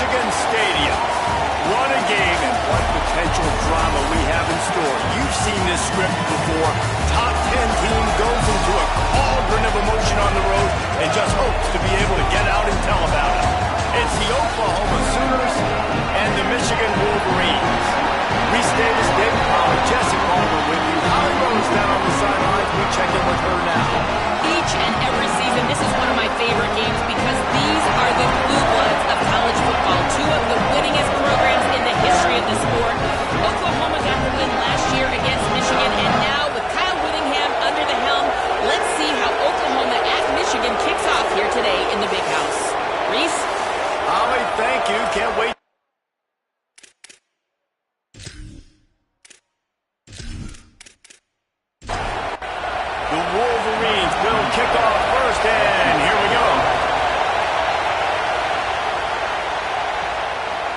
Michigan Stadium. What a game and what potential drama we have in store. You've seen this script before. Top 10 team goes into a cauldron of emotion on the road and just hopes to be able to get out and tell about it. It's the Oklahoma Sooners and the Michigan Wolverines. Reese Davis, David Pollard, Jesse Palmer with you. Holly Rose down on the sidelines. We check in with her now. Each and every season, this is one of my favorite games because these are the blue bloods of college football. Two of the winningest programs in the history of the sport. Oklahoma got the win last year against Michigan, and now with Kyle Whittingham under the helm, let's see how Oklahoma at Michigan kicks off here today in the Big House. Reese? Holly, thank you. Can't wait. The Wolverines will kick off first, and here we go.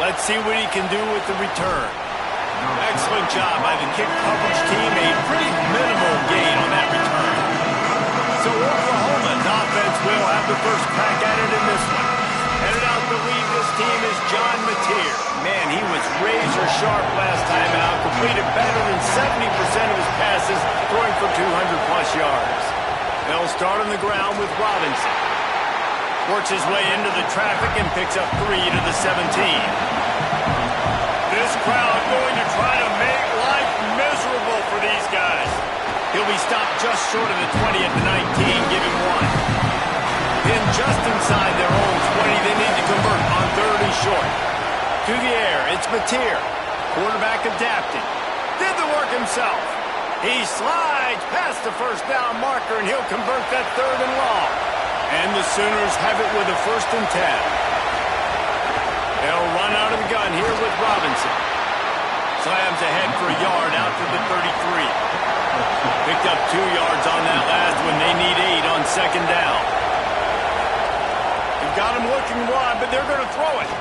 Let's see what he can do with the return. Excellent job by the kick coverage team. A pretty minimal gain on that return. So Oklahoma's offense will have the first crack at it in this one. Headed out to lead this team is John Mateer. Man, he was razor sharp last time out. Completed better than 70% of his passes, throwing for 200-plus yards. They'll start on the ground with Robinson. Works his way into the traffic and picks up 3 to the 17. This crowd going to try to make life miserable for these guys. He'll be stopped just short of the 20 at the 19, giving 1. Then just inside their own 20, they need to convert on 3rd and short. To the air, it's Mateer. Quarterback adapting. Did the work himself. He slides past the first down marker, and he'll convert that 3rd and long. And the Sooners have it with a 1st and 10. They'll run out of the gun here with Robinson. Slams ahead for a yard out to the 33. Picked up 2 yards on that last one. They need 8 on 2nd down. They've got him looking wide, but they're going to throw it.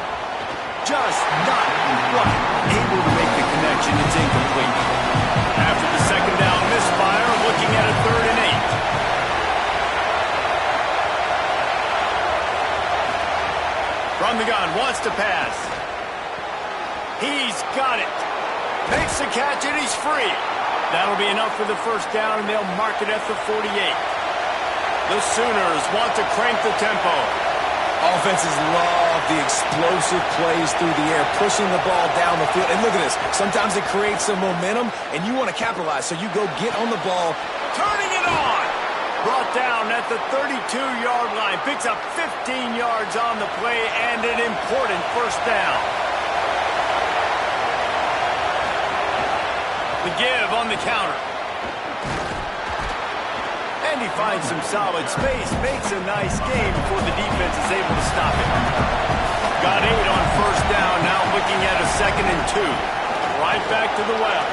Just not quite able to make the connection. It's incomplete. After the 2nd down misfire, looking at a 3rd and 8. From the gun, wants to pass. He's got it. Makes the catch, and he's free. That'll be enough for the 1st down, and they'll mark it at the 48. The Sooners want to crank the tempo. Offenses love the explosive plays through the air, pushing the ball down the field. And look at this. Sometimes it creates some momentum, and you want to capitalize. So you go get on the ball. Turning it on. Brought down at the 32-yard line. Picks up 15 yards on the play and an important 1st down. The give on the counter. And he finds some solid space. Makes a nice game before the defense is able to stop it. Got 8 on 1st down. Now looking at a 2nd and 2. Right back to the well.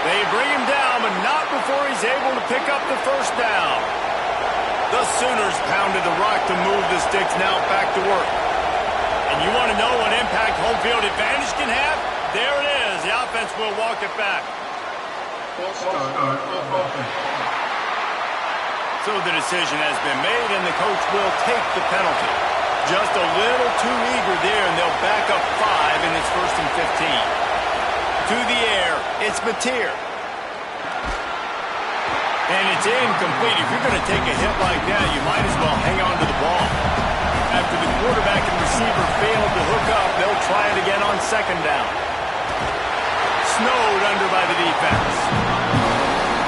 They bring him down, but not before he's able to pick up the 1st down. The Sooners pounded the rock to move the sticks. Now back to work. And you want to know what impact home field advantage can have? There it is. The offense will walk it back. So the decision has been made, and the coach will take the penalty. Just a little too eager there, and they'll back up 5, and it's 1st and 15. To the air, it's Mateer. And it's incomplete. If you're going to take a hit like that, you might as well hang on to the ball. After the quarterback and receiver failed to hook up, they'll try it again on 2nd down. Snowed under by the defense.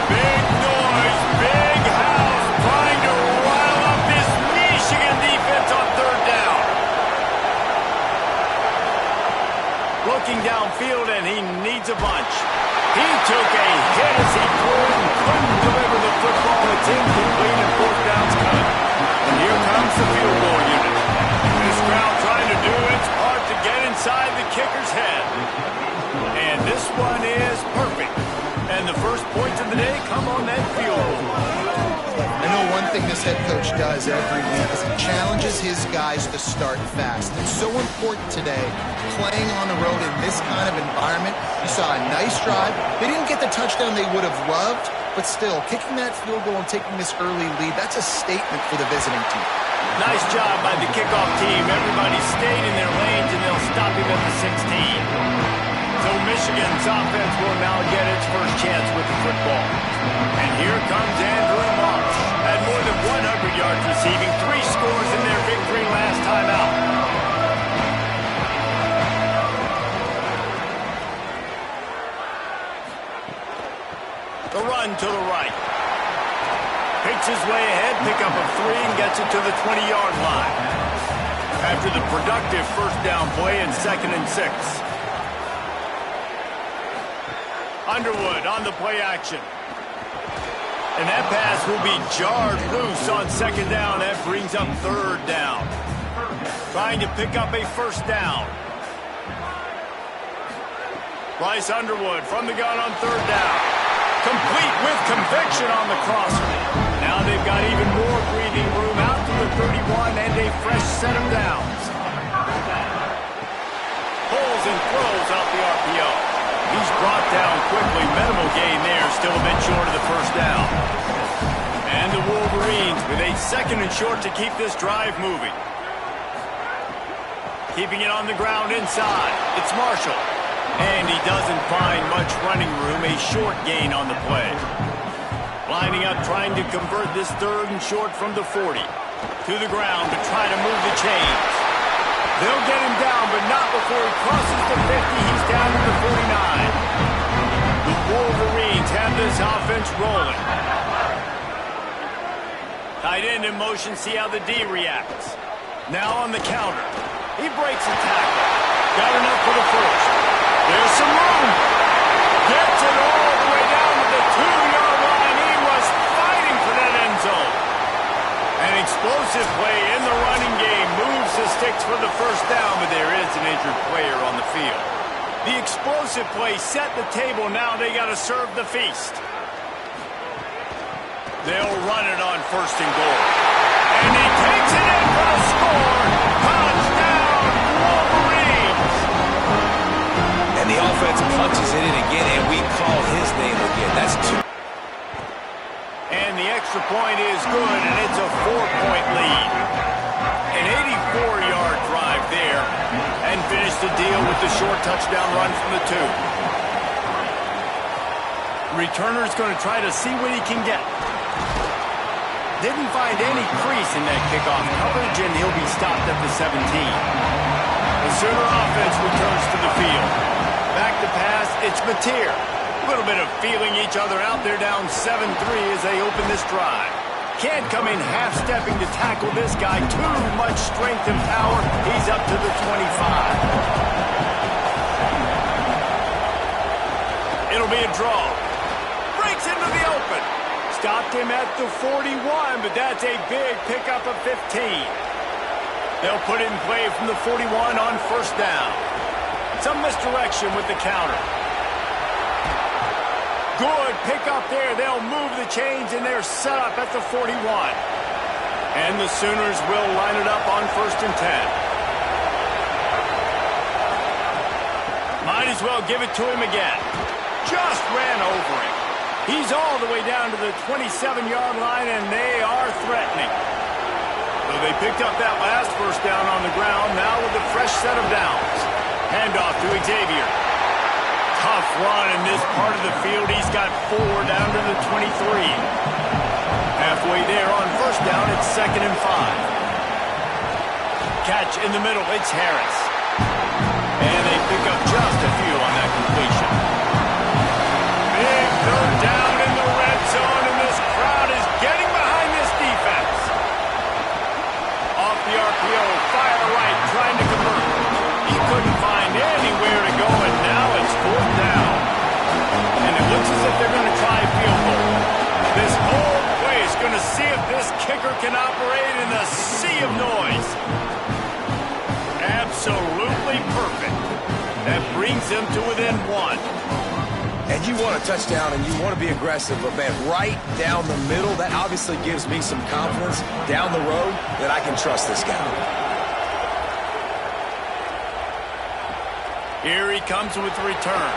Big noise, big house, trying to rile up this Michigan defense on 3rd down. Looking downfield, and he needs a bunch. He took a hit as he threw it and couldn't deliver the football. It's incomplete, and 4th down's cut. And here comes the field goal unit. This crowd trying to do its part to get inside the kicker's head. And this one is perfect. And the first points of the day come on that field goal. I know one thing this head coach does every week is he challenges his guys to start fast. It's so important today, playing on the road in this kind of environment. You saw a nice drive. They didn't get the touchdown they would have loved, But still, kicking that field goal and taking this early lead, that's a statement for the visiting team. Nice job by the kickoff team. Everybody stayed in their lanes, and they'll stop him at the 16. So Michigan's offense will now get its first chance with the football. And here comes Andrew Marsh. Had more than 100 yards receiving, 3 scores in their victory last time out. The run to the right. Picks his way ahead, pick up of 3, and gets it to the 20-yard line. After the productive first down play and 2nd and 6. Underwood on the play action. And that pass will be jarred loose on 2nd down. That brings up 3rd down. Trying to pick up a first down. Bryce Underwood from the gun on 3rd down. Complete with conviction on the crosser. Now they've got even more breathing room out to the 31 and a fresh set of downs. Pulls and throws out the RPO. He's brought down quickly. Minimal gain there, still a bit short of the first down. And the Wolverines with a 2nd and short to keep this drive moving. Keeping it on the ground inside. It's Marshall. And he doesn't find much running room, a short gain on the play. Lining up, trying to convert this 3rd and short from the 40. To the ground to try to move the chains. They'll get him down, but not before he crosses the 50. He's down to the 49. The Wolverines have this offense rolling. Tight end in motion, see how the D reacts. Now on the counter. He breaks a tackle. Got enough for the first. There's some room. Gets it all the way down to the 2-yard line. He was fighting for that end zone. An explosive play in the running game. Moves the sticks for the first down, but there is an injured player on the field. The explosive play set the table. Now they got to serve the feast. They'll run it on 1st and goal. And he takes it in for the score. Touchdown, Wolverines. And the offense punches it in again, and we call his name again. That's 2. And the extra point is good, and it's a 4-point lead. An 84-yard drive there, and finish the deal with the short touchdown run from the 2. Returner's going to try to see what he can get. Didn't find any crease in that kickoff coverage, and he'll be stopped at the 17. The Sooner offense returns to the field. Back to pass, it's Mateer. A little bit of feeling each other out there, down 7-3 as they open this drive. Can't come in half-stepping to tackle this guy. Too much strength and power. He's up to the 25. It'll be a draw. Breaks into the open. Stopped him at the 41, but that's a big pickup of 15. They'll put it in play from the 41 on 1st down. Some misdirection with the counter. Good pickup there. They'll move the chains, and they're set up at the 41. And the Sooners will line it up on 1st and 10. Might as well give it to him again. Just ran over him. He's all the way down to the 27-yard line, and they are threatening. So they picked up that last first down on the ground, now with a fresh set of downs. Handoff to Xavier. Tough run in this part of the field. He's got 4 down to the 23. Halfway there on 1st down, it's 2nd and 5. Catch in the middle, it's Harris. And they pick up just a few on that completion. Big 3rd down in the red zone, and this crowd is getting behind this defense. Off the RPO, fire right, trying to convert. He couldn't find anywhere to go, and now it's 4th down. And it looks as if they're going to try a field goal. This whole play is going to see if this kicker can operate in a sea of noise. Absolutely perfect. That brings them to within 1. And you want a touchdown, and you want to be aggressive, but, man, right down the middle, that obviously gives me some confidence down the road that I can trust this guy. Here he comes with the return.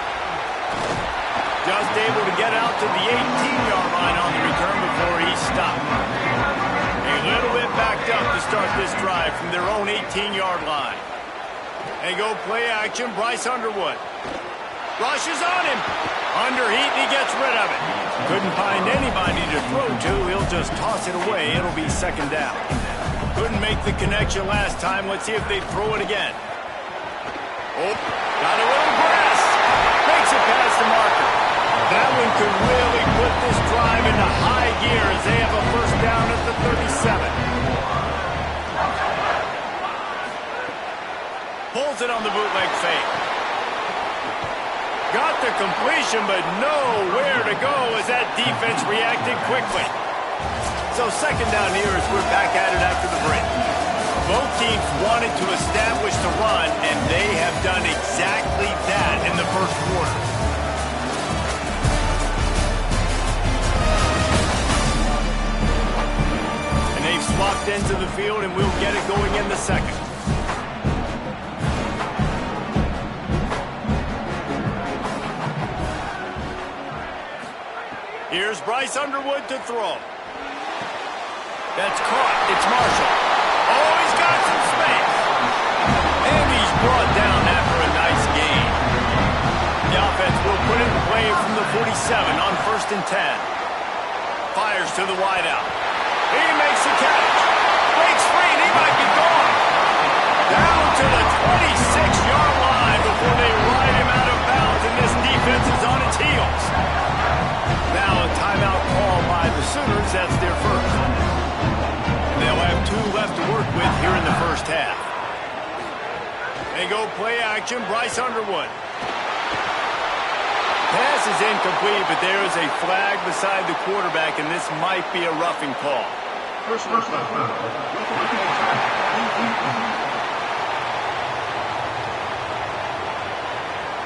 Just able to get out to the 18-yard line. own 18-yard line. And go play action, Bryce Underwood. Rushes on him. Under heat, and he gets rid of it. Couldn't find anybody to throw to. He'll just toss it away. It'll be second down. Couldn't make the connection last time. Let's see if they throw it again. Oh, got a little grass. Makes it past the marker. That one could really put this drive into high gear as they have a first down at the 37. Pulls it on the bootleg fake. Got the completion, but nowhere to go as that defense reacted quickly. So second down here as we're back at it after the break. Both teams wanted to establish the run, and they have done exactly that in the first quarter. And they've swapped ends of the field, and we'll get it going in the second. Here's Bryce Underwood to throw. That's caught. It's Marshall. Oh, he's got some space. And he's brought down after a nice gain. The offense will put it in play from the 47 on 1st and 10. Fires to the wideout. He makes the catch. Breaks free, and he might be gone. Down to the 26-yard line before they ride him out of bounds, and this defense is on its heels. Now a timeout call by the Sooners. That's their first. They'll have 2 left to work with here in the first half. They go play action. Bryce Underwood. Pass is incomplete, but there is a flag beside the quarterback, and this might be a roughing call.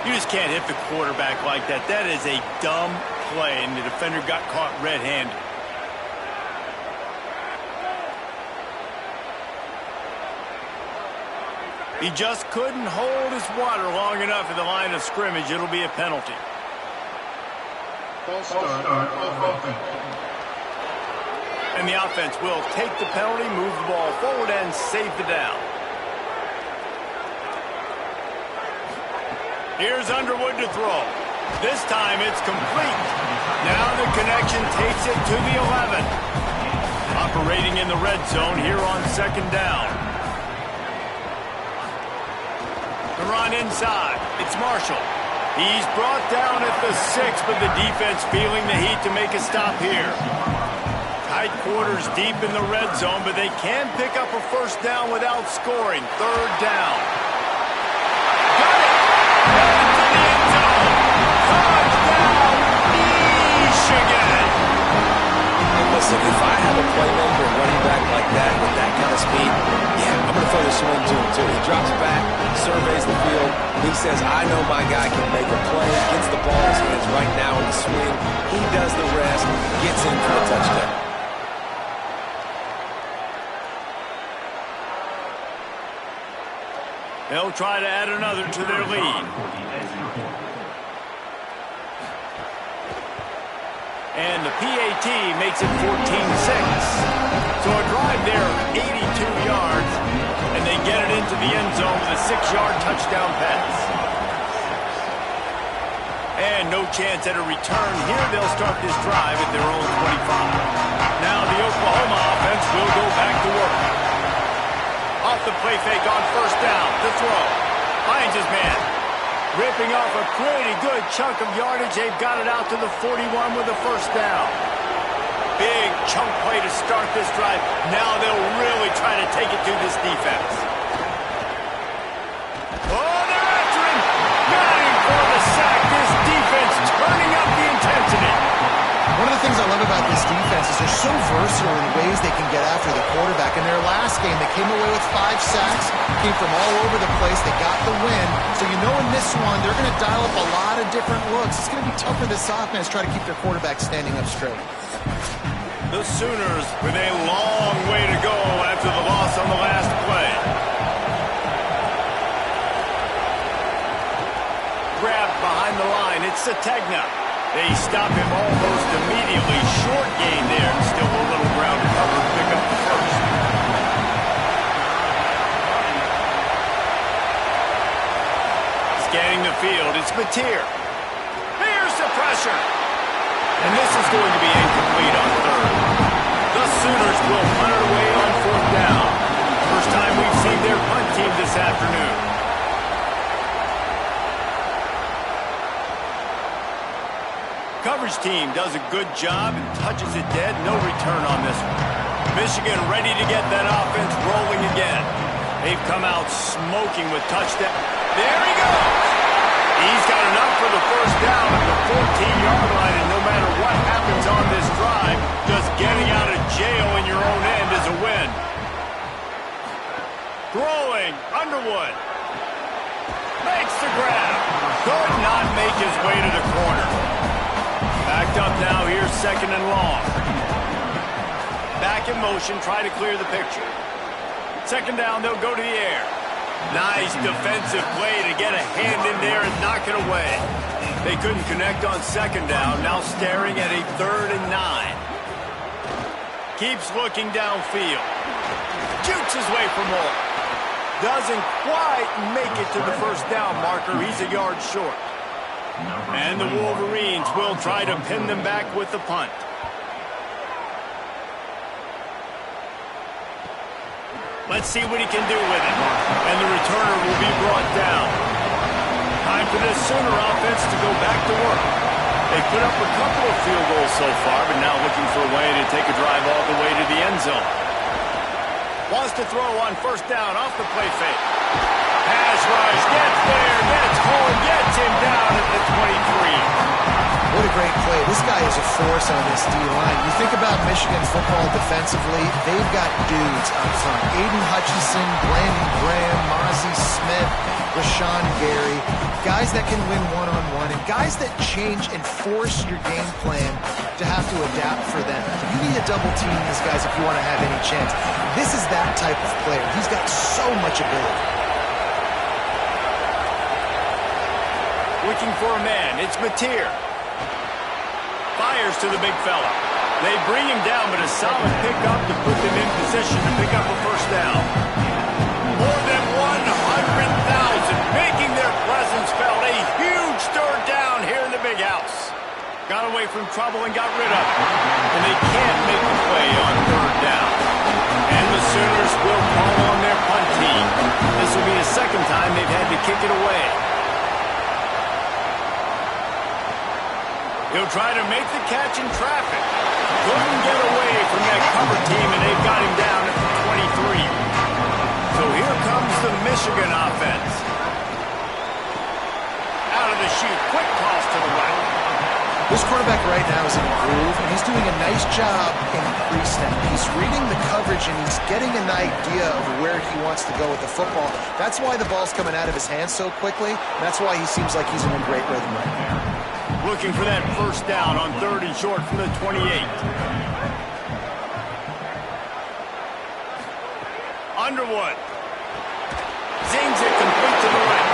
You just can't hit the quarterback like that. That is a dumb play, and the defender got caught red-handed. He just couldn't hold his water long enough at the line of scrimmage. It'll be a penalty. False start. And the offense will take the penalty, move the ball forward, and save the down. Here's Underwood to throw. This time it's complete. Now the connection takes it to the 11. Operating in the red zone here on second down. The run inside. It's Marshall. He's brought down at the 6, but the defense feeling the heat to make a stop here. Tight quarters deep in the red zone, but they can pick up a first down without scoring. Third down. Got it! Got it to the end zone. Touchdown, Michigan! And listen, if I have a playmaker running back like that with that kind of speed, yeah, I'm going to throw the swing to him too. He drops back, surveys the field. He says, I know my guy can make a play, gets the ball in his hands right now in the swing. He does the rest, gets in for a touchdown. They'll try to add another to their lead. And the PAT makes it 14-6. So a drive there of 82 yards, and they get it into the end zone with a 6-yard touchdown pass. And no chance at a return. Here they'll start this drive at their own 25. Now the Oklahoma offense will go back to work. Off the play fake on first down. The throw. Finds his man. Ripping off a pretty good chunk of yardage. They've got it out to the 41 with a first down. Big chunk play to start this drive. Now they'll really try to take it to this defense. Oh, they're after him. Got him for the sack. This defense turning up the intensity. One of the things I love about this defense is they're so versatile in ways they can get after the quarterback. In their last game, they came away with 5 sacks, came from all over the place. They got the win. So you know in this one, they're going to dial up a lot of different looks. It's going to be tough for this offense to try to keep their quarterback standing up straight. The Sooners with a long way to go after the loss on the last play. Grabbed behind the line. It's Sategna. They stop him almost immediately. Short gain there. Still a little ground to cover. Pick up the first. Mateer. Here's the pressure. And this is going to be incomplete on third. The Sooners will punt it away on fourth down. First time we've seen their punt team this afternoon. Coverage team does a good job and touches it dead. No return on this one. Michigan ready to get that offense rolling again. They've come out smoking with touchdown. There he goes. He's got enough for the first down at the 14-yard line, and no matter what happens on this drive, just getting out of jail in your own end is a win. Throwing, Underwood. Makes the grab. Could not make his way to the corner. Backed up now, here's second and long. Back in motion, try to clear the picture. Second down, they'll go to the air. Nice defensive play to get a hand in there and knock it away. They couldn't connect on second down, now staring at a 3rd and 9. Keeps looking downfield. Shoots his way for more. Doesn't quite make it to the first down marker. He's a yard short. And the Wolverines will try to pin them back with the punt. Let's see what he can do with it. And the returner will be brought down. Time for this Sooner offense to go back to work. They put up a couple of field goals so far, but now looking for a way to take a drive all the way to the end zone. Wants to throw on first down off the play fake. Pass rush, gets there, gets home, gets him down at the 23. What a great play. This guy is a force on this D-line. You think about Michigan football defensively, they've got dudes up front. Aiden Hutchinson, Brandon Graham, Mozzie Smith, Rashawn Gary. Guys that can win one-on-one and guys that change and force your game plan to have to adapt for them. You need to double team these guys if you want to have any chance. This is that type of player. He's got so much ability. Looking for a man. It's Mateer. Fires to the big fella. They bring him down, but a solid pickup to put them in position to pick up a first down. More than 100,000 making their presence felt. A huge third down here in the big house. Got away from trouble and got rid of it. And they can't make the play on third down. And the Sooners will call on their punt team. This will be the second time they've had to kick it away. He'll try to make the catch in traffic. Couldn't get away from that cover team, and they've got him down at the 23. So here comes the Michigan offense. Out of the chute, quick toss to the right. This quarterback right now is in a groove, and he's doing a nice job in pre-snap. He's reading the coverage, and he's getting an idea of where he wants to go with the football. That's why the ball's coming out of his hands so quickly. That's why he seems like he's in a great rhythm right now. Looking for that first down on 3rd and short from the 28. Underwood. Zings it complete to the right.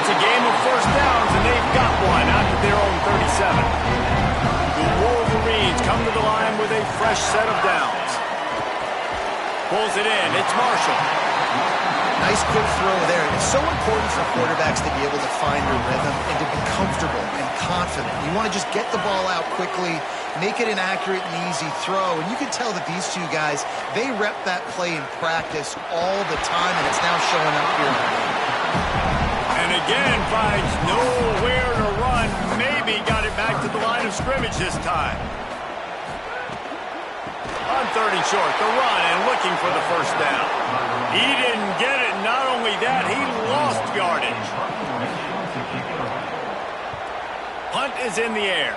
It's a game of first downs, and they've got one out to their own 37. The Wolverines come to the line with a fresh set of downs. Pulls it in. It's Marshall. Nice quick throw there. It's so important for quarterbacks to be able to find their rhythm and to be comfortable and confident. You want to just get the ball out quickly, make it an accurate and easy throw. And you can tell that these two guys, they rep that play in practice all the time, and it's now showing up here. And again, finds nowhere to run. Maybe got it back to the line of scrimmage this time. On 3rd and short, the run and looking for the first down. He didn't get it. Not only that, he lost yardage. Punt is in the air.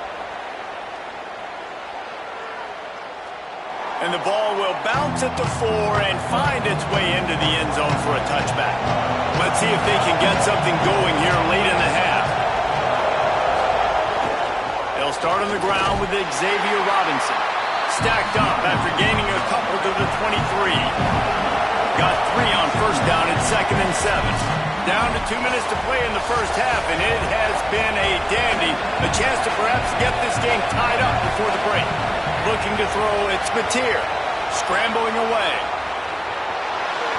And the ball will bounce at the 4 and find its way into the end zone for a touchback. Let's see if they can get something going here late in the half. They'll start on the ground with Xavier Robinson. Stacked up after gaining a couple to the 23. Got 3 on first down at 2nd and 7. Down to 2 minutes to play in the first half, and it has been a dandy. A chance to perhaps get this game tied up before the break. Looking to throw, it's Mateer. Scrambling away.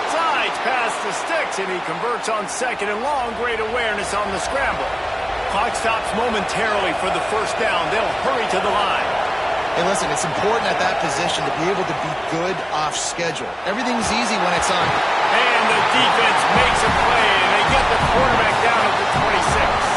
Sides past the sticks, and he converts on 2nd and long. Great awareness on the scramble. Clock stops momentarily for the first down. They'll hurry to the line. Hey, listen, it's important at that position to be able to be good off schedule. Everything's easy when it's on. And the defense makes a play, and they get the quarterback down at the 26.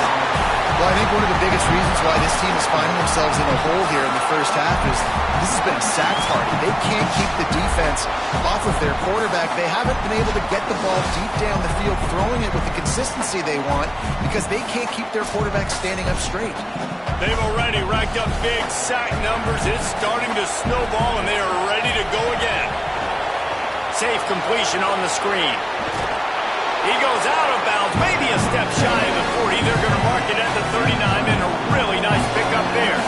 Well, I think one of the biggest reasons why this team is finding themselves in a hole here in the first half is this has been a sack party. They can't keep the defense off of their quarterback. They haven't been able to get the ball deep down the field, throwing it with the consistency they want because they can't keep their quarterback standing up straight. They've already racked up big sack numbers. It's starting to snowball, and they are ready to go again. Safe completion on the screen. He goes out of bounds, maybe a step shy of the 40. They're going to mark it at the 39, and a really nice pickup there.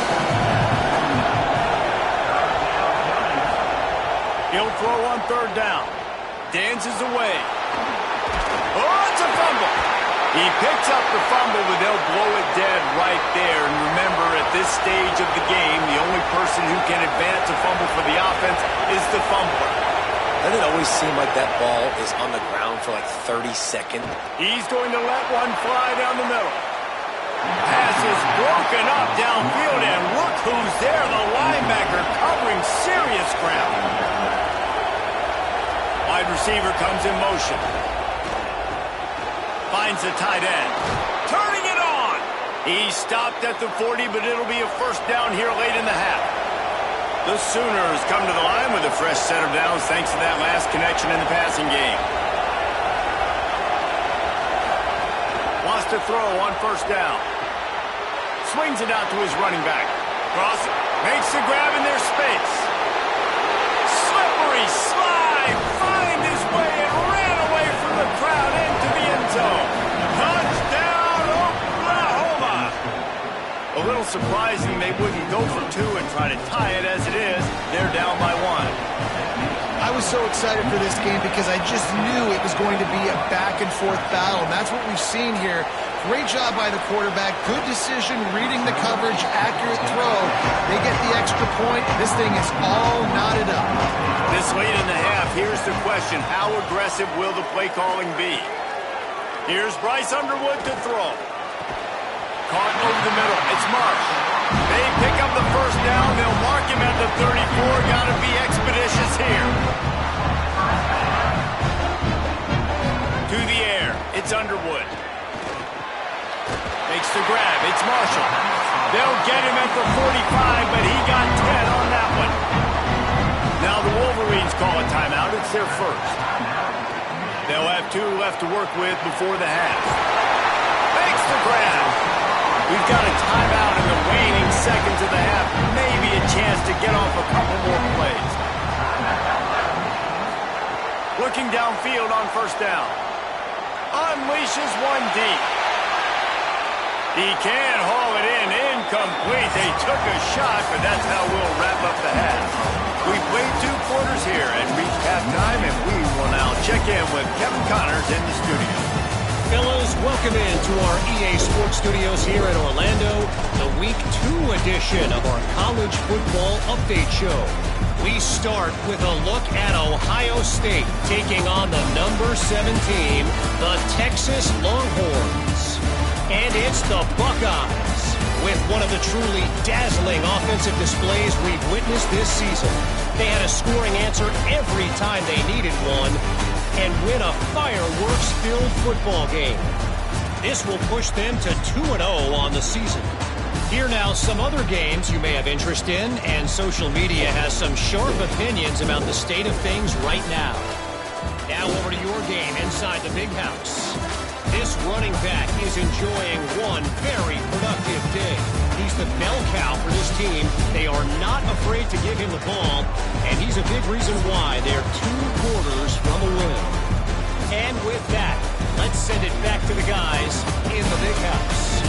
He'll throw on third down. Dances away. Oh, it's a fumble. He picks up the fumble, but they'll blow it dead right there. And remember, at this stage of the game, the only person who can advance a fumble for the offense is the fumbler. Doesn't it always seem like that ball is on the ground for like 30 seconds? He's going to let one fly down the middle. Pass is broken up downfield, and look who's there. The linebacker covering serious ground. Wide receiver comes in motion. Finds the tight end. Turning it on. He stopped at the 40, but it'll be a first down here late in the half. The Sooners come to the line with a fresh set of downs thanks to that last connection in the passing game. Wants to throw on first down. Swings it out to his running back. Cross makes the grab in their space. Slippery slide. Find his way and ran away from the crowd into the end zone. Touchdown, Oklahoma. A little surprising they wouldn't go for two and try to tie it. As it is, they're down by one. I was so excited for this game because I just knew it was going to be a back-and-forth battle, and that's what we've seen here. Great job by the quarterback, good decision, reading the coverage, accurate throw. They get the extra point. This thing is all knotted up. This late in the half, here's the question. How aggressive will the play calling be? Here's Bryce Underwood to throw. Caught over the middle. It's Marsh. They pick up the first down. They'll mark him at the 34. Got to be expeditious here. To the air. It's Underwood. Makes the grab. It's Marshall. They'll get him at the 45, but he got 10 on that one. Now the Wolverines call a timeout. It's their first. They'll have 2 left to work with before the half. Makes the grab. We've got a timeout in the waning seconds of the half. Maybe a chance to get off a couple more plays. Looking downfield on first down. Unleashes one deep. He can haul it in. Incomplete. They took a shot, but that's how we'll wrap up the half. We played 2 quarters here and reached halftime, and we will now check in with Kevin Connors in the studio. Fellas, welcome into our EA Sports Studios here in Orlando, the Week 2 edition of our College Football Update Show. We start with a look at Ohio State taking on the number 7 team, the Texas Longhorns. And it's the Buckeyes, with one of the truly dazzling offensive displays we've witnessed this season. They had a scoring answer every time they needed one, and win a fireworks-filled football game. This will push them to 2-0 on the season. Here now some other games you may have interest in, and social media has some sharp opinions about the state of things right now. Now over to your game inside the Big House. This running back is enjoying one very productive day. He's the bell cow for this team. They are not afraid to give him the ball, and he's a big reason why they're 2 quarters from a win. And with that, let's send it back to the guys in the Big House.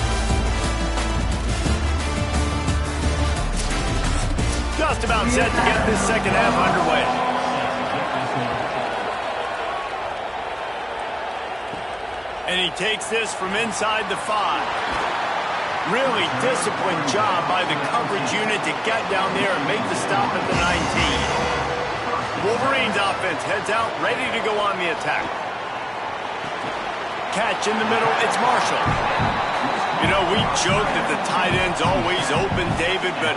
Just about set to get this second half underway. And he takes this from inside the 5. Really disciplined job by the coverage unit to get down there and make the stop at the 19. Wolverines offense heads out, ready to go on the attack. Catch in the middle, it's Marshall. You know, we joke that the tight end's always open, David, but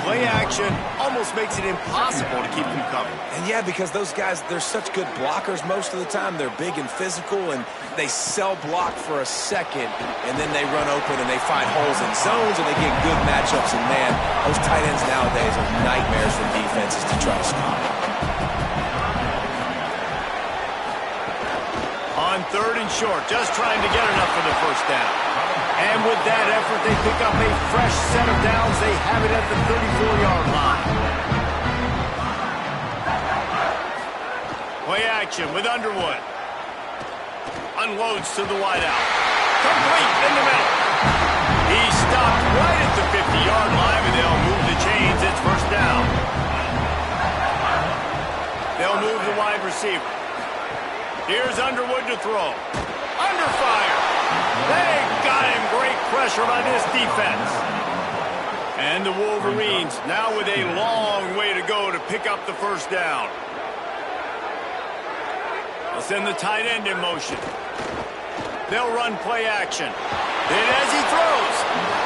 play action almost makes it impossible to keep them coming. And yeah, because those guys, they're such good blockers most of the time. They're big and physical, and they sell block for a second, and then they run open and they find holes in zones, and they get good matchups. And man, those tight ends nowadays are nightmares for defenses to try to stop. On 3rd and short, just trying to get enough for the first down. And with that effort, they pick up a fresh set of downs. They have it at the 34-yard line. Play action with Underwood. Unloads to the wideout. Complete in the middle. He stopped right at the 50-yard line, and they'll move the chains. It's first down. They'll move the wide receiver. Here's Underwood to throw. Under fire. They got him. Great pressure by this defense. And the Wolverines now with a long way to go to pick up the first down. They'll send the tight end in motion. They'll run play action. And as he throws,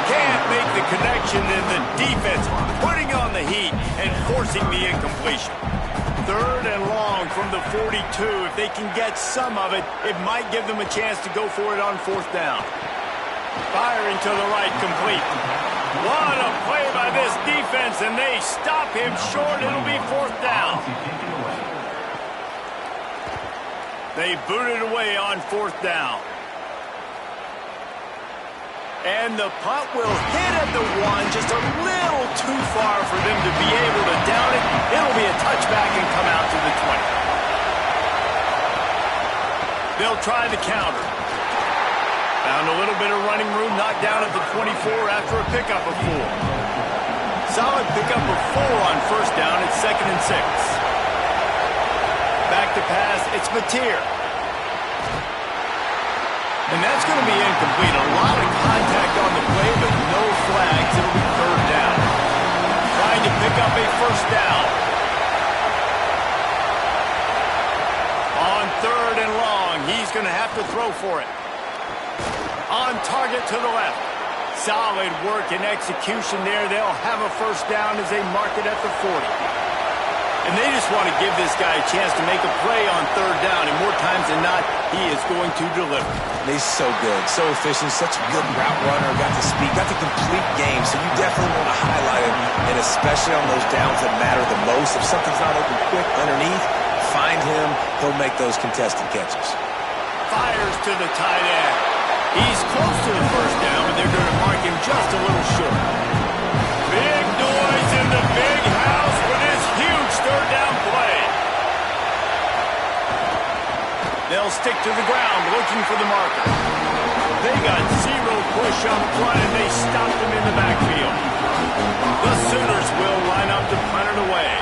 can't make the connection, and the defense putting on the heat and forcing the incompletion. 3rd and long from the 42. If they can get some of it, it might give them a chance to go for it on 4th down. Firing to the right, complete. What a play by this defense, and they stop him short. It'll be 4th down. They boot it away on 4th down. And the punt will hit at the 1, just a little too far for them to be able to down it. It'll be a touchback and come out to the 20. They'll try the counter. Found a little bit of running room, knocked down at the 24 after a pickup of 4. Solid pickup of 4 on 1st down. It's 2nd and 6. Back to pass, it's Mateer. And that's going to be incomplete. A lot of contact on the play, but no flags. It'll be 3rd down. Trying to pick up a first down. On 3rd and long, he's going to have to throw for it. On target to the left. Solid work and execution there. They'll have a first down as they mark it at the 40. And they just want to give this guy a chance to make a play on 3rd down, and more times than not, he is going to deliver. He's so good, so efficient, such a good route runner, got the speed, got the complete game, so you definitely want to highlight him, and especially on those downs that matter the most. If something's not open quick underneath, find him, he'll make those contested catches. Fires to the tight end. He's close to the first down, but they're going to mark him just a little short. Big noise in the big house with his huge 3rd down play. They'll stick to the ground looking for the marker. They got 0 push up front, and they stopped him in the backfield. The Sooners will line up to punt it away.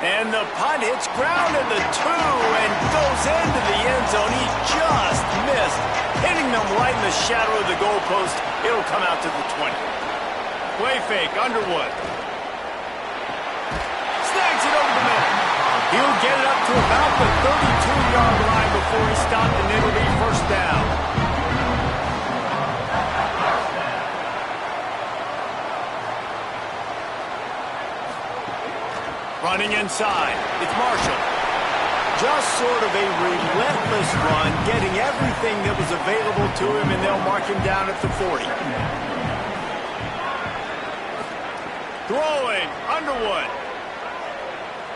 And the punt hits ground at the 2 and goes into the end zone. He just missed, hitting them right in the shadow of the goalpost. It'll come out to the 20. Play fake, Underwood. Snags it over the middle. He'll get it up to about the 32-yard line before he stopped, and it'll be first down. Running inside, it's Marshall. Just sort of a relentless run, getting everything that was available to him, and they'll mark him down at the 40. Throwing, Underwood.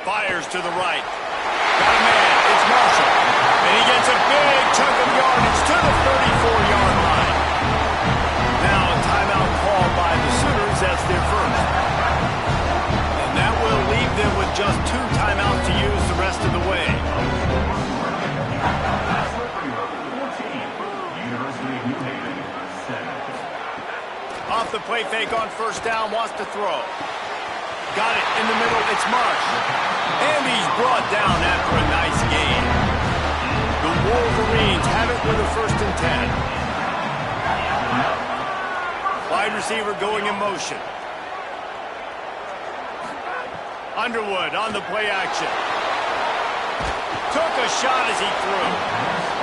Fires to the right. Got a man, it's Marshall. And he gets a big chunk of yardage to the 34-yard line. Now a timeout called by the Sooners. That's their first. And that will leave them with just 2 timeouts to use the rest of the way. Off the play fake on first down, wants to throw. Got it in the middle, it's Marsh. And he's brought down after a nice gain. The Wolverines have it with a 1st and 10. Wide receiver going in motion. Underwood on the play action. Took a shot as he threw.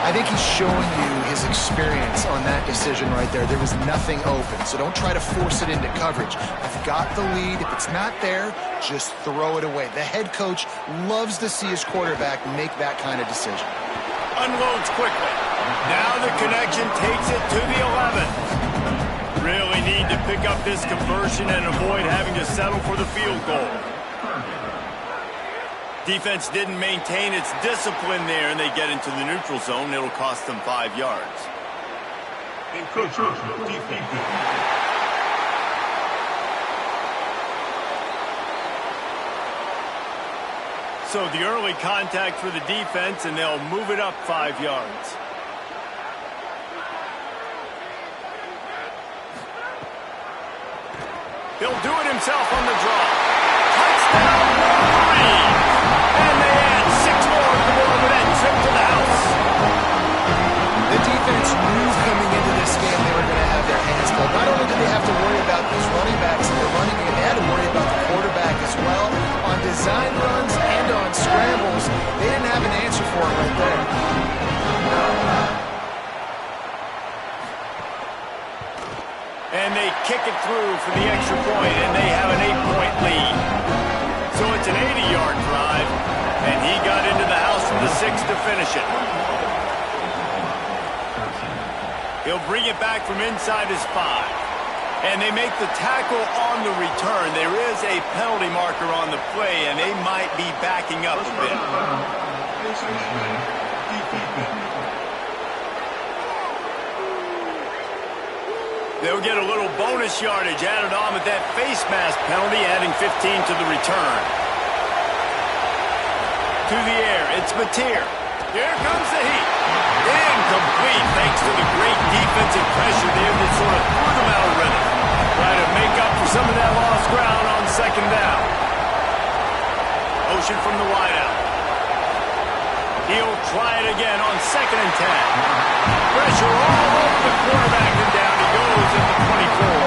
I think he's showing you his experience on that decision right there. There was nothing open, so don't try to force it into coverage. You've got the lead. If it's not there, just throw it away. The head coach loves to see his quarterback make that kind of decision. Unloads quickly. Now the connection takes it to the 11. Really need to pick up this conversion and avoid having to settle for the field goal. Defense didn't maintain its discipline there, and they get into the neutral zone. It'll cost them 5 yards. So the early contact for the defense, and they'll move it up 5 yards. He'll do it himself on the draw. Touchdown, Wolverine! And they add 6 more to the board with that trip to the house. The defense knew coming into this game they were going to have their hands full. Not only did they have to worry about these running backs in the running game, they had to worry about the quarterback as well. On design runs and on scrambles, they didn't have an answer for it right there. And they kick it through for the extra point, and they have an 8-point lead. So it's an 80-yard drive, and he got into the house from the 6 to finish it. He'll bring it back from inside his 5. And they make the tackle on the return. There is a penalty marker on the play, and they might be backing up a bit. They'll get a little bonus yardage added on with that face mask penalty, adding 15 to the return. To the air, it's Mateer. Here comes the heat. Incomplete thanks to the great defensive pressure there that sort of threw them out of rhythm. Trying to make up for some of that lost ground on second down. Motion from the wideout. He'll try it again on 2nd and 10. Pressure all over the quarterback, and down he goes at the 24.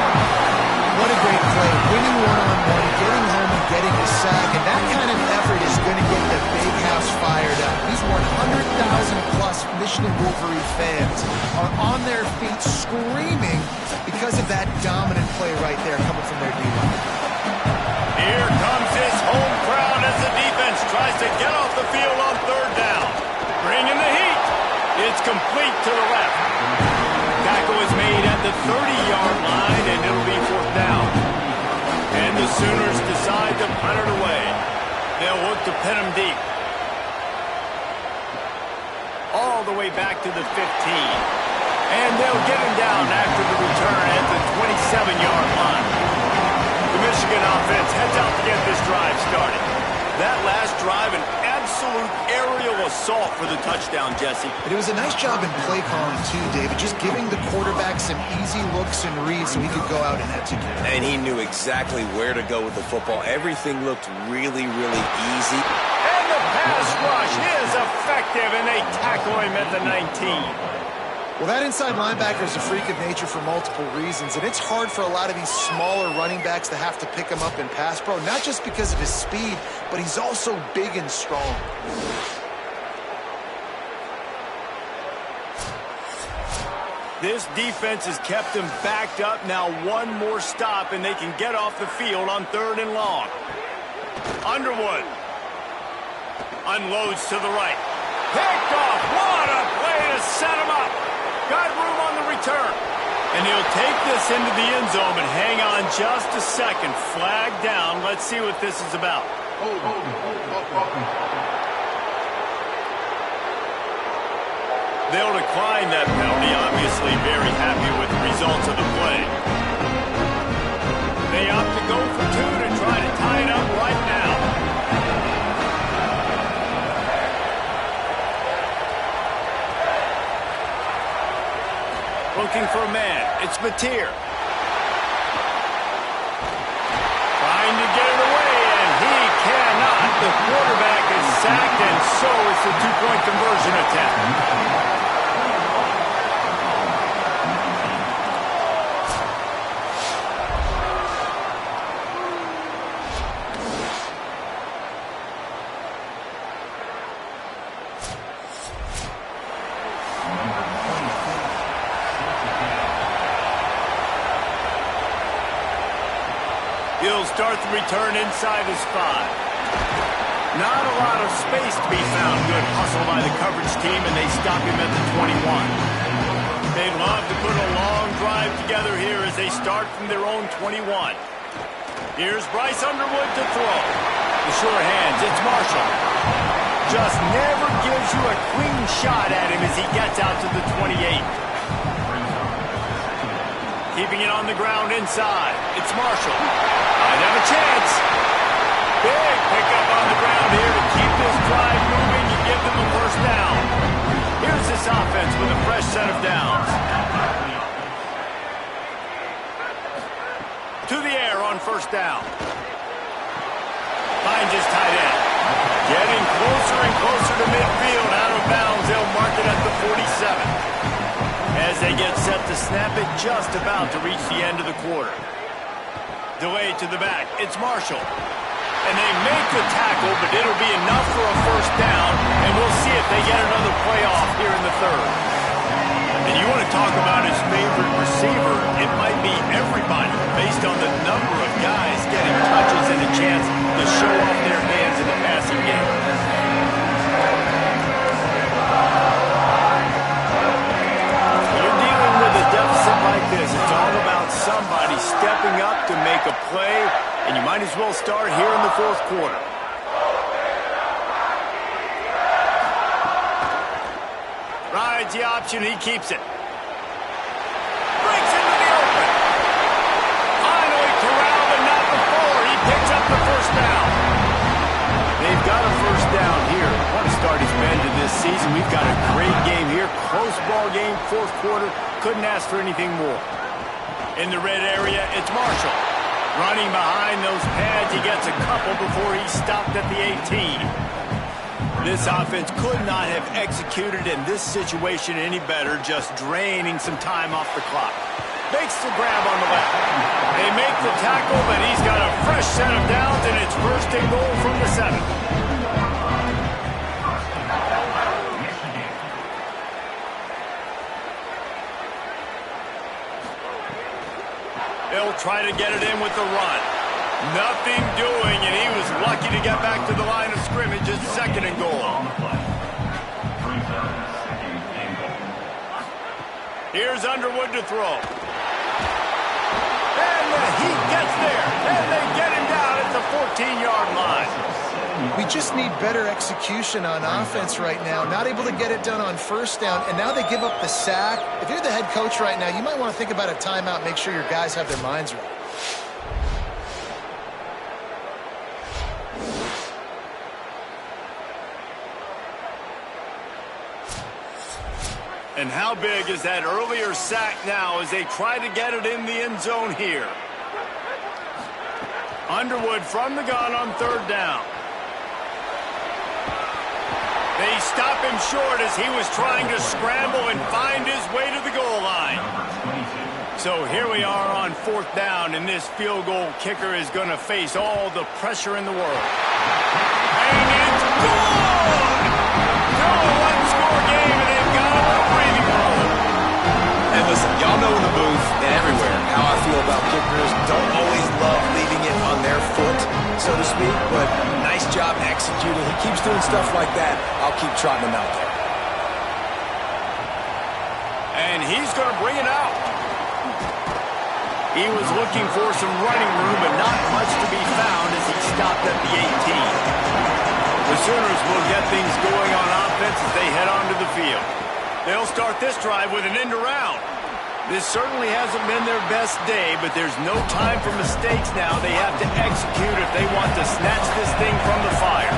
What a great play. Winning one-on-one, getting home and getting a sack, and that kind of effort is going to get the big house fired up. These 100,000-plus Michigan Wolverine fans are on their feet screaming because of that dominant play right there coming from their D-line. Here comes his home crowd as the defense tries to get off the field on 3rd down. Bringing the heat. It's complete to the left. Tackle is made at the 30-yard line, and it'll be 4th down. And the Sooners decide to punt it away. They'll look to pin him deep. All the way back to the 15. And they'll get him down after the return at the 27-yard line. The Michigan offense heads out to get this drive started. That last drive, an absolute aerial assault for the touchdown, Jesse. But it was a nice job in play calling, too, David, just giving the quarterback some easy looks and reads so he could go out and execute. And he knew exactly where to go with the football. Everything looked really, really easy. And the pass rush is effective, and they tackle him at the 19. Well, that inside linebacker is a freak of nature for multiple reasons, and it's hard for a lot of these smaller running backs to have to pick him up in pass pro, not just because of his speed, but he's also big and strong. This defense has kept them backed up. Now one more stop, and they can get off the field on 3rd and long. Underwood unloads to the right. Picked off. What a play to set him up. Got room on the return. And he'll take this into the end zone, but hang on just a second. Flag down. Let's see what this is about. They'll decline that penalty, obviously very happy with the results of the play. They opt to go for 2 to try to tie it up right now. Looking for a man. It's Mateer. Trying to get it away, and he cannot. The quarterback is sacked, and so is the 2-point conversion attempt. He'll start the return inside his 5. Not a lot of space to be found. Good hustle by the coverage team, and they stop him at the 21. They'd love to put a long drive together here as they start from their own 21. Here's Bryce Underwood to throw. The sure hands, it's Marshall. Just never gives you a clean shot at him as he gets out to the 28. Keeping it on the ground inside, it's Marshall. Might have a chance. Big pickup on the ground here to keep this drive moving and give them a first down. Here's this offense with a fresh set of downs. To the air on first down. Finds his tight end. Getting closer and closer to midfield. Out of bounds, they'll mark it at the 47. As they get set to snap it, just about to reach the end of the quarter. Delay to the back. It's Marshall. And they make the tackle, but it'll be enough for a first down, and we'll see if they get another play off here in the third. And you want to talk about his favorite receiver, it might be everybody, based on the number of guys getting touches and a chance to show off their hands in the passing game. You're dealing with a deficit like this. It's all about somebody stepping up to make a play, and you might as well start here in the fourth quarter. Rides the option, he keeps it. Breaks into the open. Finally corralled, but not before. He picks up the first down. They've got a first down here. What a start he's been to this season. We've got a great game here. Close ball game, fourth quarter. Couldn't ask for anything more. In the red area, it's Marshall. Running behind those pads, he gets a couple before he's stopped at the 18. This offense could not have executed in this situation any better, just draining some time off the clock. Makes the grab on the left. They make the tackle, but he's got a fresh set of downs, and it's first and goal from the 7. They'll try to get it in with the run. Nothing doing, and he was lucky to get back to the line of scrimmage at second and goal. Here's Underwood to throw. And he gets there, and they get him down at the 14-yard line. We just need better execution on offense right now. Not able to get it done on first down, and now they give up the sack. If you're the head coach right now, you might want to think about a timeout, make sure your guys have their minds right. And how big is that earlier sack now as they try to get it in the end zone here? Underwood from the gun on third down. They stop him short as he was trying to scramble and find his way to the goal line. So here we are on fourth down, and this field goal kicker is going to face all the pressure in the world. And it's good! No one-score game, and they've got a little breathing room. And listen, y'all know in the booth and everywhere how I feel about kickers. Don't always love leaving it on their foot, so to speak, but nice job executing. He keeps doing stuff like that. I'll keep trotting him out there. And he's going to bring it out. He was looking for some running room, but not much to be found as he stopped at the 18. The Sooners will get things going on offense as they head onto the field. They'll start this drive with an end around. This certainly hasn't been their best day, but there's no time for mistakes now. They have to execute if they want to snatch this thing from the fire.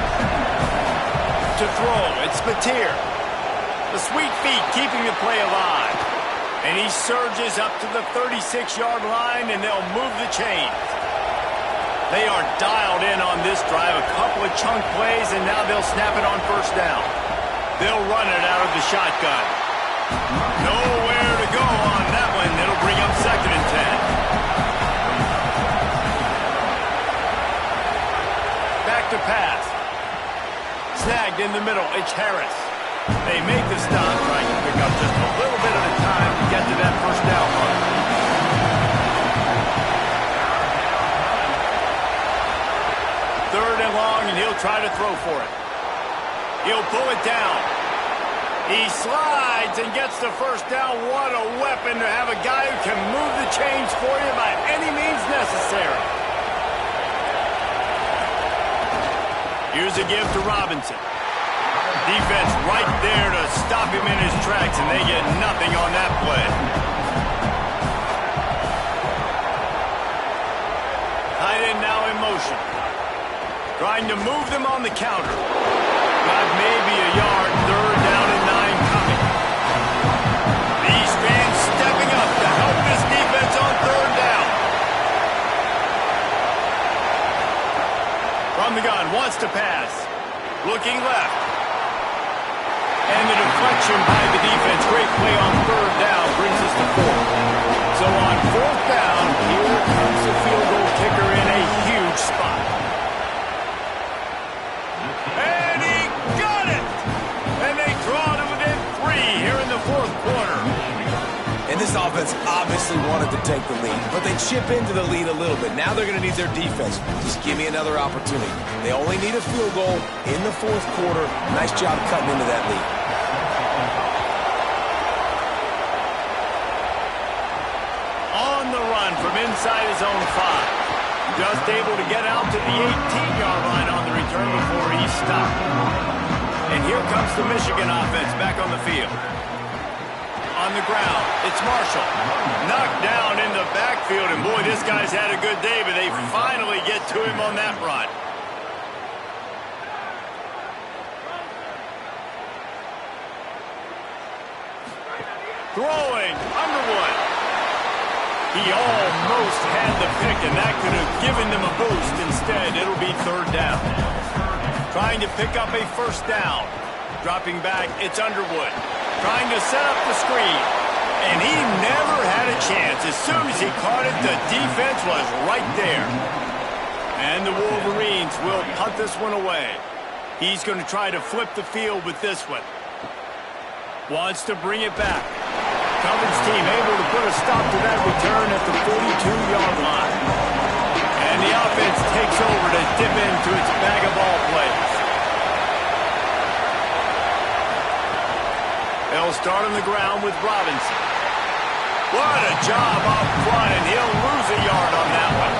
To throw, it's Mateer. The sweet feet keeping the play alive. And he surges up to the 36-yard line, and they'll move the chains. They are dialed in on this drive, a couple of chunk plays, and now they'll snap it on first down. They'll run it out of the shotgun. Nowhere to go on that one. It'll bring up second and 10. Back to pass. Snagged in the middle. It's Harris. They make the stop, trying to pick up just a little bit at a time to get to that first down mark. long, and he'll try to throw for it. He'll pull it down. He slides and gets the first down. What a weapon to have a guy who can move the chains for you by any means necessary. Here's a give to Robinson. Defense right there to stop him in his tracks, and they get nothing on that play. Tight end now in motion. Trying to move them on the counter. Got maybe a yard. Third down and 9 coming. These fans stepping up to help this defense on third down. From the gun, wants to pass. Looking left. And the deflection by the defense. Great play on third down brings us to 4th. So on 4th down, here comes the field goal kicker in a huge spot. And he got it! And they draw to within 3 here in the 4th quarter. And this offense obviously wanted to take the lead, but they chip into the lead a little bit. Now they're going to need their defense. Just give me another opportunity. They only need a field goal in the 4th quarter. Nice job cutting into that lead. On the run from inside his own 5. Just able to get out to the 18-yard line on the return before he's stopped. And here comes the Michigan offense back on the field. On the ground, it's Marshall. Knocked down in the backfield, and boy, this guy's had a good day, but they finally get to him on that run. Throwing, Underwood. He almost had the pick, and that could have given them a boost. Instead, it'll be third down. Trying to pick up a first down. Dropping back, it's Underwood. Trying to set up the screen. And he never had a chance. As soon as he caught it, the defense was right there. And the Wolverines will punt this one away. He's going to try to flip the field with this one. Wants to bring it back. Coverage team able to put a stop to that return at the 42-yard line. And the offense takes over to dip into its bag of ball plays. They'll start on the ground with Robinson. What a job up front, and he'll lose a yard on that one.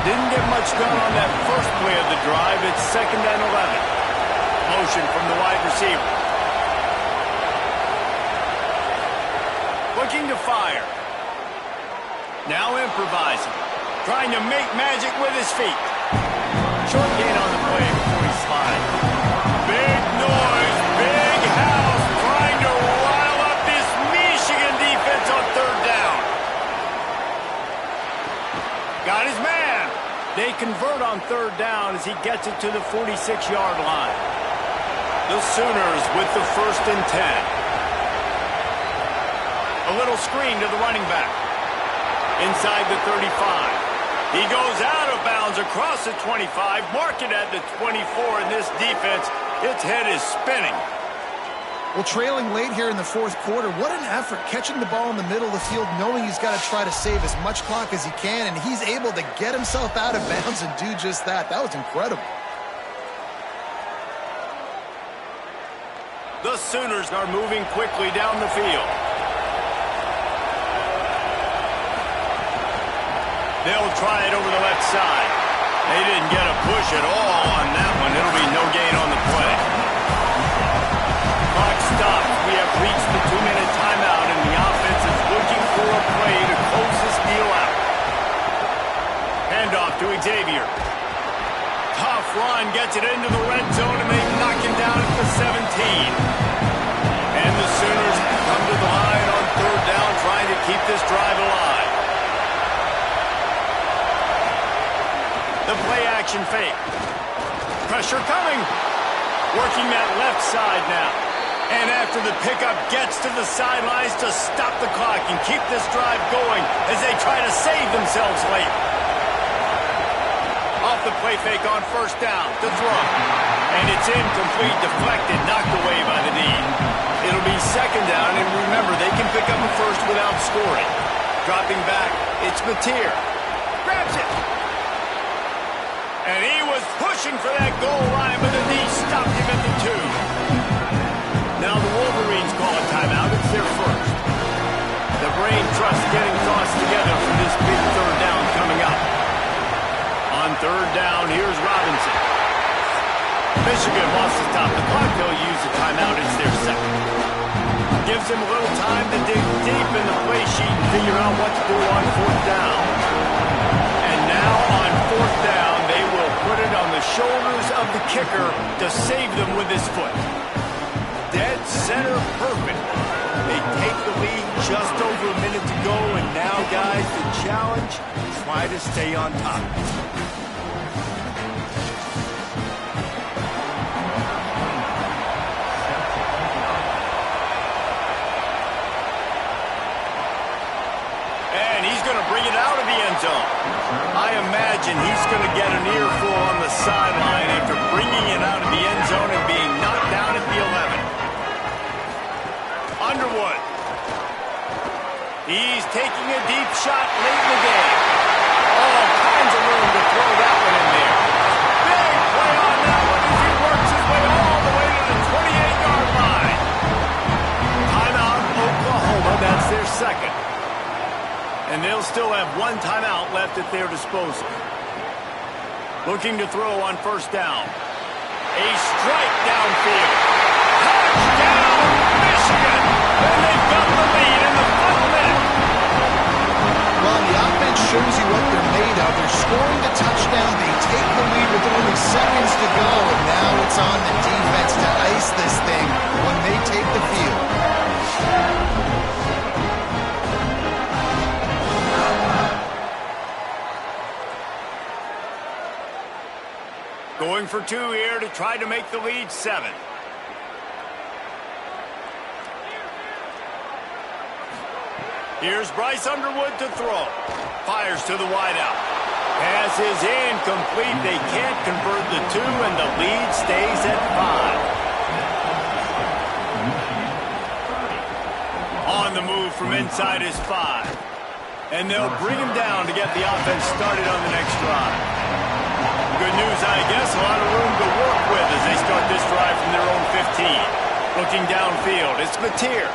Didn't get much done on that first play of the drive. It's 2nd and 11. Motion from the wide receiver. Looking to fire. Now improvising. Trying to make magic with his feet. Short gain on the play before he slides. Big noise, big house. Trying to rile up this Michigan defense on third down. Got his man. They convert on third down as he gets it to the 46-yard line. The Sooners with the 1st and 10. A little screen to the running back. Inside the 35. He goes out of bounds across the 25. Mark it at the 24, and this defense, its head is spinning. Well, trailing late here in the 4th quarter, what an effort catching the ball in the middle of the field, knowing he's got to try to save as much clock as he can, and he's able to get himself out of bounds and do just that. That was incredible. The Sooners are moving quickly down the field. They'll try it over the left side. They didn't get a push at all on that one. It'll be no gain on the play. Clock stopped. We have reached the 2-minute timeout, and the offense is looking for a play to close this deal out. Handoff to Xavier. Tough run, gets it into the red zone, and they knock him down at the 17. And the Sooners come to the line on third down, trying to keep this drive alive. The play-action fake. Pressure coming. Working that left side now. And after the pickup, gets to the sidelines to stop the clock and keep this drive going as they try to save themselves late. Off the play fake on first down to throw. And it's incomplete, deflected, knocked away by the knee. It'll be 2nd down, and remember, they can pick up a first without scoring. Dropping back, it's Mateer. Grabs it. And he was pushing for that goal line, but the knee stopped him at the 2. Now the Wolverines call a timeout. It's their first. The brain trust getting thoughts together for this big third down coming up. On third down, here's Robinson. Michigan wants to stop the clock. They'll use the timeout. It's their second. Gives them a little time to dig deep in the play sheet and figure out what to do on fourth down. And now on fourth down, they will put it on the shoulders of the kicker to save them with his foot. Dead center perfect. They take the lead just over a minute to go, and now, guys, the challenge, try to stay on top. And he's going to bring it out of the end zone. I imagine he's going to get an earful on the sideline after bringing it out of the end zone and being knocked down at the 11. Underwood. He's taking a deep shot late in the game. All kinds of room to throw that one in there. Big play on that one as he works his way all the way to the 28-yard line. Timeout, Oklahoma. That's their second. And they'll still have one timeout left at their disposal. Looking to throw on first down. A strike downfield. Touchdown, Michigan! And they've got the lead in the final minute. Well, the offense shows you what they're made of. They're scoring the touchdown. They take the lead with only seconds to go. And now it's on the defense to ice this thing when they take the field. Going for 2 here to try to make the lead 7. Here's Bryce Underwood to throw. Fires to the wideout. Pass is incomplete. They can't convert the 2, and the lead stays at 5. On the move from inside is 5. And they'll bring him down to get the offense started on the next drive. Good news, I guess. A lot of room to work with as they start this drive from their own 15. Looking downfield, it's Mateer.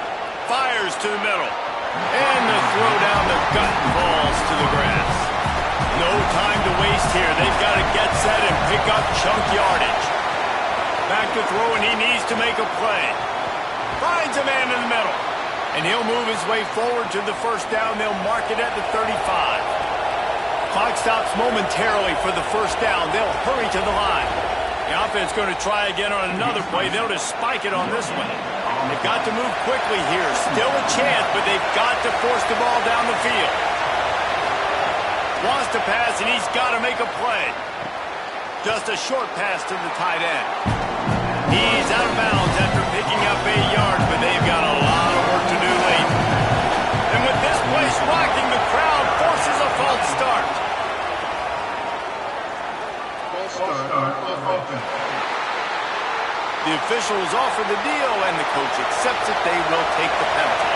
Fires to the middle. And the throw down the gut falls to the grass. No time to waste here. They've got to get set and pick up chunk yardage. Back to throw, and he needs to make a play. Finds a man in the middle. And he'll move his way forward to the first down. They'll mark it at the 35. Clock stops momentarily for the first down. They'll hurry to the line. The offense going to try again on another play. They'll just spike it on this one. They've got to move quickly here. Still a chance, but they've got to force the ball down the field. Wants to pass, and he's got to make a play. Just a short pass to the tight end. He's out of bounds after picking up 8 yards, but they've got a lot of work to do late. And with this place rocking, the crowd forces a false start. The officials offer the deal, and the coach accepts it. They will take the penalty.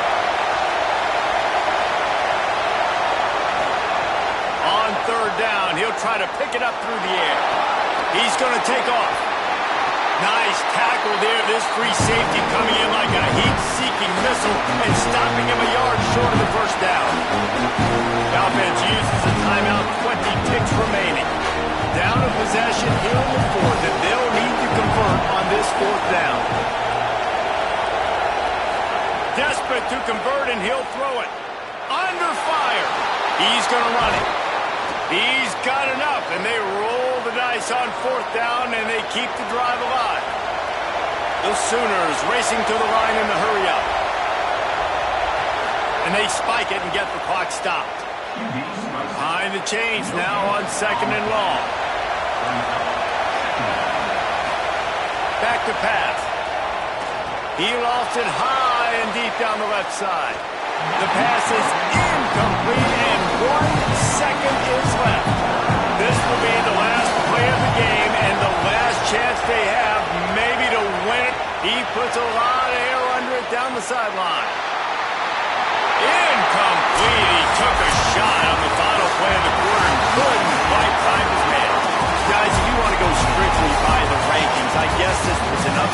On third down, he'll try to pick it up through the air. He's going to take off. Nice tackle there. This free safety coming in like a heat-seeking missile and stopping him a yard short of the first down. The offense uses a timeout, 20 ticks remaining. Down in possession here in the fourth, and they'll need to convert on this fourth down. Desperate to convert, and he'll throw it. Under fire. He's going to run it. He's got enough, and they roll the dice on fourth down, and they keep the drive alive. The Sooners racing to the line in the hurry-up. And they spike it and get the clock stopped. Behind the chains now on second and long. Back to pass. He lost it high and deep down the left side. The pass is incomplete, and 1 second is left. This will be the last play of the game and the last chance they have maybe to win it. He puts a lot of air under it down the sideline. Incomplete. He took a shot on the final play of the quarter and couldn't quite find his man. Guys, if you want to go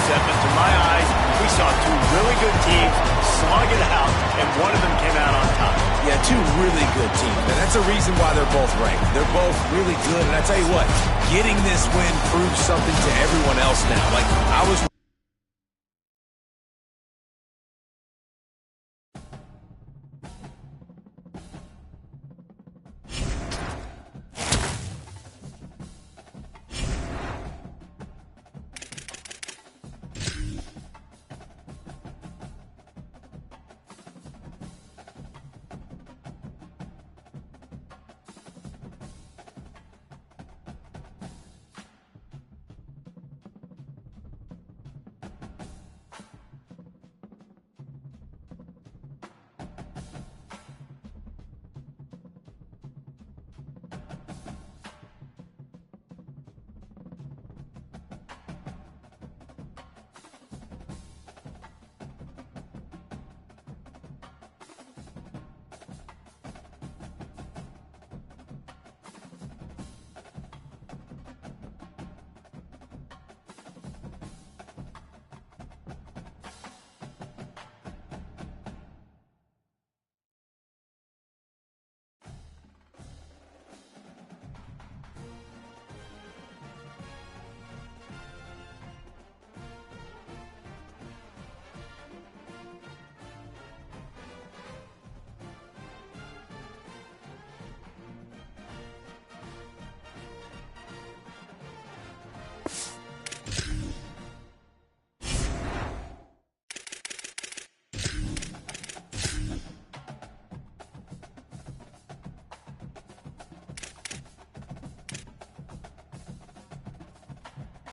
upset, but to my eyes, we saw two really good teams slug it out, and one of them came out on top. Yeah, two really good teams. And that's a reason why they're both ranked. They're both really good. And I tell you what, getting this win proves something to everyone else now. Like, I was